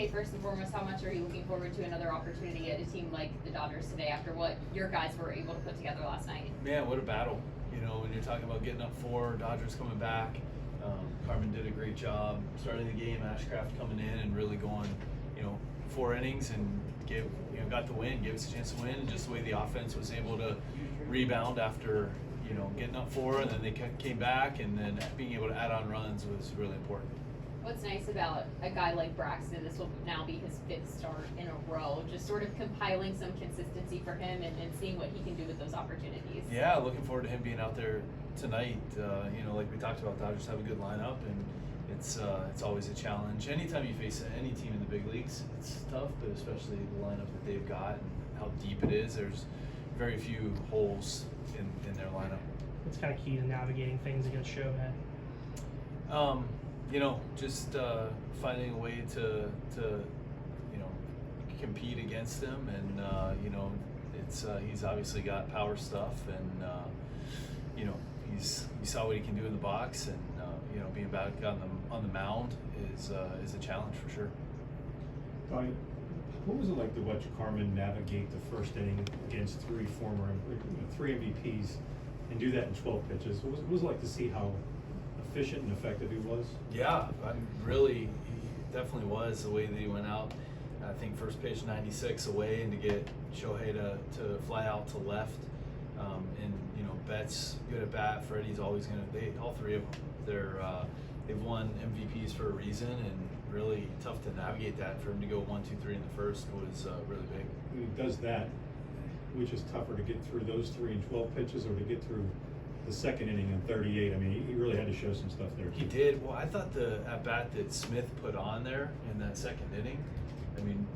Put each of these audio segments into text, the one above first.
say, first and foremost, how much are you looking forward to another opportunity at a team like the Dodgers today after what your guys were able to put together last night? Man, what a battle. You know, when you're talking about getting up 4, Dodgers coming back, Carmen did a great job starting the game, Ashcraft coming in and really going, 4 innings and got the win, gave us a chance to win, and just the way the offense was able to rebound after, getting up 4, and then they came back, and then being able to add on runs was really important. What's nice about a guy like Braxton, this will now be his 5th start in a row, just sort of compiling some consistency for him and seeing what he can do with those opportunities. Yeah, looking forward to him being out there tonight. Like we talked about, Dodgers have a good lineup, and it's always a challenge. Anytime you face any team in the big leagues, it's tough, but especially the lineup that they've got and how deep it is. There's very few holes in their lineup. It's kind of key to navigating things against Shohei. Just finding a way to compete against him, and he's obviously got power stuff, and you saw what he can do in the box, and being back on the mound is a challenge for sure. Donnie, what was it like to watch Carmen navigate the first inning against 3 MVPs and do that in 12 pitches? What was it like to see how efficient and effective he was? Yeah, he definitely was, the way that he went out. I think first pitch 96 away, and to get Shohei to fly out to left, and Betts good at bat. Freddie's always all 3 of them. They've won MVPs for a reason, and really tough to navigate that. For him to go 1, 2, 3 in the first was really big. When he does that, which is tougher, to get through those 3 in 12 pitches or to get through the second inning in 38? I mean, he really had to show some stuff there too. He did. Well, I thought the at-bat that Smith put on there in that second inning, I mean,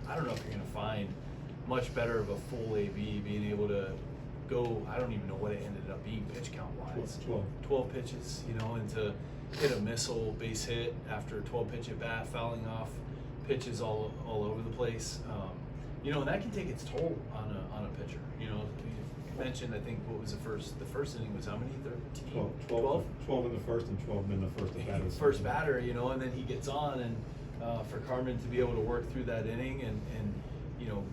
I don't know if you're going to find much better of a full AB, being able to go, I don't even know what it ended up being pitch count-wise. 12 pitches, and to hit a missile base hit after a 12-pitch at-bat, fouling off pitches all over the place. And that can take its toll on a pitcher. You mentioned, I think, what was the first inning was how many? 13? 12 in the first and 12 in the first batter. First batter, and then he gets on, and for Carmen to be able to work through that inning and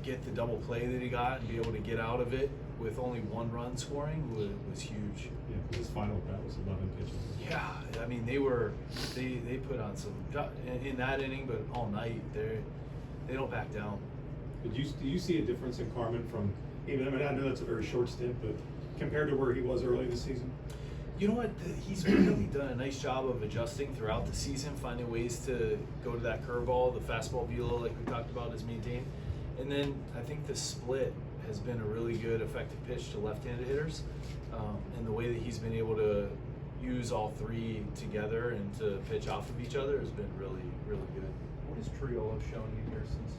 get the double play that he got and be able to get out of it with only 1 run scoring was huge. Yeah, his final bat was 11 pitches. Yeah, I mean, they put on some in that inning, but all night they don't back down. Do you see a difference in Carmen from, I know that's a very short stint, but compared to where he was early this season? You know what? He's really done a nice job of adjusting throughout the season, finding ways to go to that curveball, the fastball velo, like we talked about, is maintained. And then I think the split has been a really good, effective pitch to left-handed hitters. And the way that he's been able to use all 3 together and to pitch off of each other has been really, really good. What has Triolo shown you here since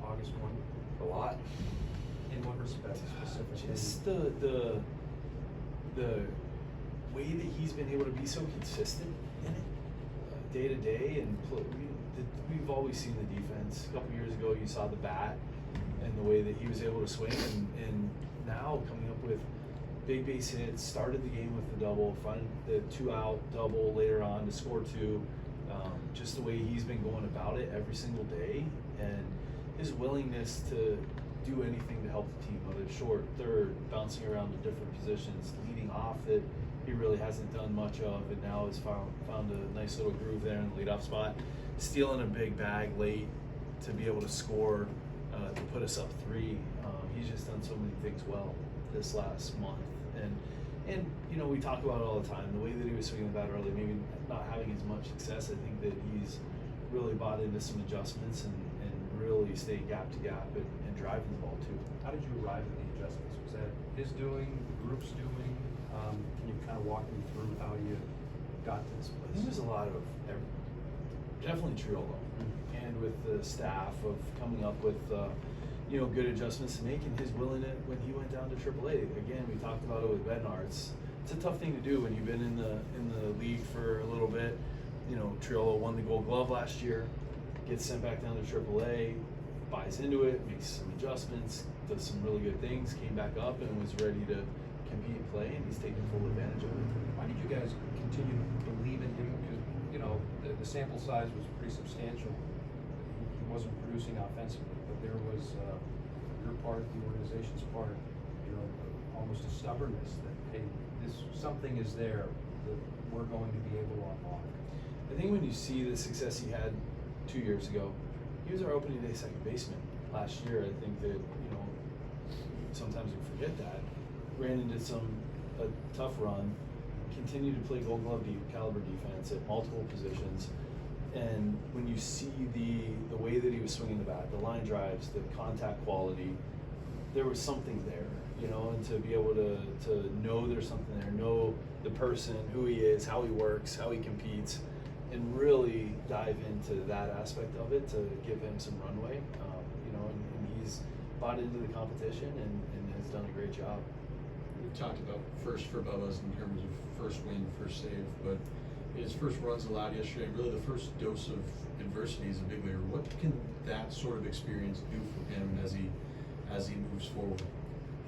August 1? A lot. In what respect specifically? Just the way that he's been able to be so consistent in it, day to day, and we've always seen the defense. A couple years ago, you saw the bat and the way that he was able to swing, and now coming up with big base hits, started the game with the double, find the 2-out double later on to score 2. Just the way he's been going about it every single day, and his willingness to do anything to help the team, whether it's short, third, bouncing around to different positions, leading off that he really hasn't done much of, and now has found a nice little groove there in the leadoff spot, stealing a big bag late to be able to score, to put us up 3. He's just done so many things well this last month, and we talk about it all the time, the way that he was swinging the bat early, maybe not having as much success. I think that he's really bought into some adjustments and really stayed gap to gap and driving the ball too. How did you arrive at the adjustments? Was that his doing, the group's doing? Can you kind of walk me through how you got to this I place? think there's a lot of definitely Triolo, and with the staff of coming up with good adjustments to make, and his willingness when he went down to AAA. Again, we talked about it with Bednar. It's a tough thing to do when you've been in the league for a little bit. Triolo won the Gold Glove last year, gets sent back down to AAA, buys into it, makes some adjustments, does some really good things, came back up and was ready to compete and play, and he's taking full advantage of it. Why did you guys continue to believe in him? Because the sample size was pretty substantial. He wasn't producing offensively, but there was, your part, the organization's part, you know, almost a stubbornness that, hey, something is there that we're going to be able to unlock. I think when you see the success he had 2 years ago, he was our opening day second baseman last year. I think that, you know, sometimes we forget that. Ran into a tough run, continued to play Gold Glove caliber defense at multiple positions. And when you see the way that he was swinging the bat, the line drives, the contact quality, there was something there, you know, and to be able to know there's something there, know the person, who he is, how he works, how he competes, and really dive into that aspect of it to give him some runway, you know, and he's bought into the competition and has done a great job. We've talked about first for Bubba's in terms of first win, first save, but his first runs allowed yesterday, and really the first dose of adversity as a big leaguer. What can that sort of experience do for him as he moves forward?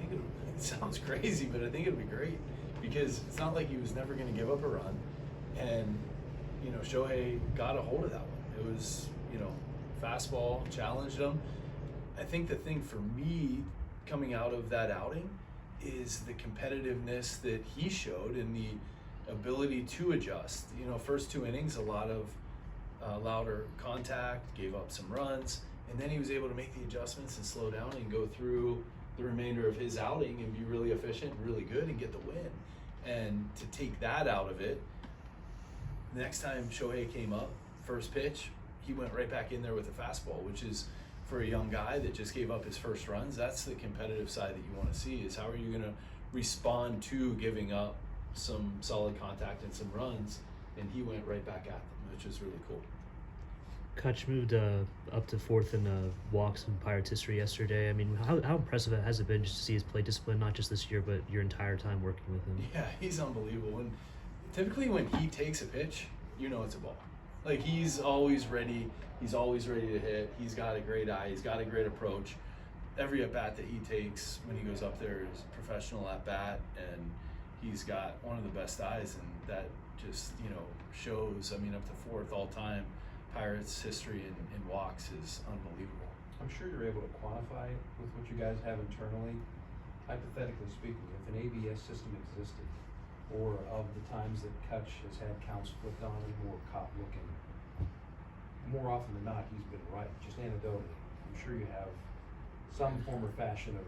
I think it sounds crazy, but I think it'll be great because it's not like he was never going to give up a run, and you know Shohei got a hold of that one. It was, you know, fastball challenged him. I think the thing for me coming out of that outing is the competitiveness that he showed and the ability to adjust. You know, first 2 innings, a lot of louder contact, gave up some runs, and then he was able to make the adjustments and slow down and go through the remainder of his outing and be really efficient, really good, and get the win. And to take that out of it, the next time Shohei came up, first pitch, he went right back in there with a fastball, which is, for a young guy that just gave up his first runs, that's the competitive side that you want to see, is how are you going to respond to giving up some solid contact and some runs, and he went right back at them, which is really cool. Kutch moved up to fourth in walks in Pirates history yesterday. I mean, how impressive has it been just to see his play discipline, not just this year, but your entire time working with him? Yeah, he's unbelievable. And typically when he takes a pitch, you know it's a ball. Like, he's always ready. He's always ready to hit. He's got a great eye. He's got a great approach. Every at-bat that he takes when he goes up there is a professional at-bat, and he's got one of the best eyes, and that just, you know, shows. I mean, up to fourth all-time Pirates history in walks is unbelievable. I'm sure you're able to quantify with what you guys have internally. Hypothetically speaking, if an ABS system existed, or of the times that Kutch has had counts flipped on him or caught looking, more often than not, he's been right, just anecdotally. I'm sure you have some form or fashion of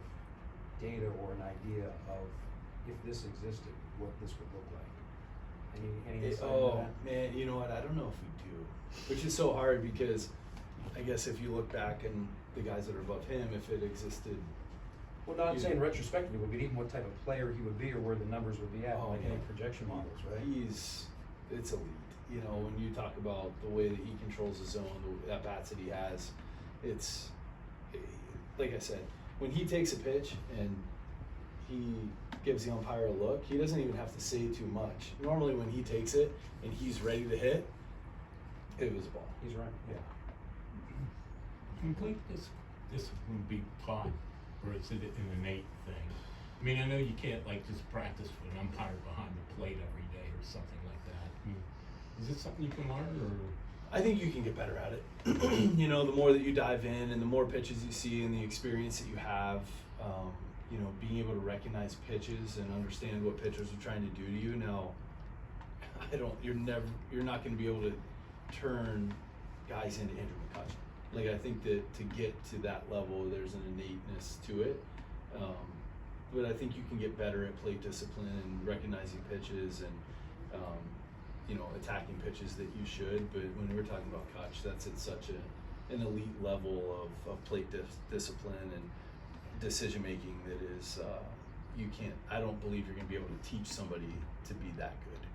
data or an idea of, if this existed, what this would look like. Any insight into that? Man, you know what? I don't know if we do, which is so hard because I guess if you look back and the guys that are above him, if it existed. Well, not saying retrospectively, but even what type of player he would be or where the numbers would be at, like any projection models, right? It's elite. You know, when you talk about the way that he controls his zone, the at-bats that he has, it's, like I said, when he takes a pitch and he gives the umpire a look, he doesn't even have to say too much. Normally when he takes it and he's ready to hit, it was a ball. He's right, yeah. Complete discipline be taught, or is it an innate thing? I mean, I know you can't like just practice with an umpire behind the plate every day or something like that. I mean, is it something you can learn, or? I think you can get better at it. You know, the more that you dive in and the more pitches you see and the experience that you have, you know, being able to recognize pitches and understand what pitchers are trying to do to you. Now, you're not going to be able to turn guys into Andrew McCutchen. Like, I think that to get to that level, there's an innateness to it. But I think you can get better at plate discipline and recognizing pitches and, you know, attacking pitches that you should. But when we're talking about Kutch, that's at such an elite level of plate discipline and decision making that is, I don't believe you're going to be able to teach somebody to be that good.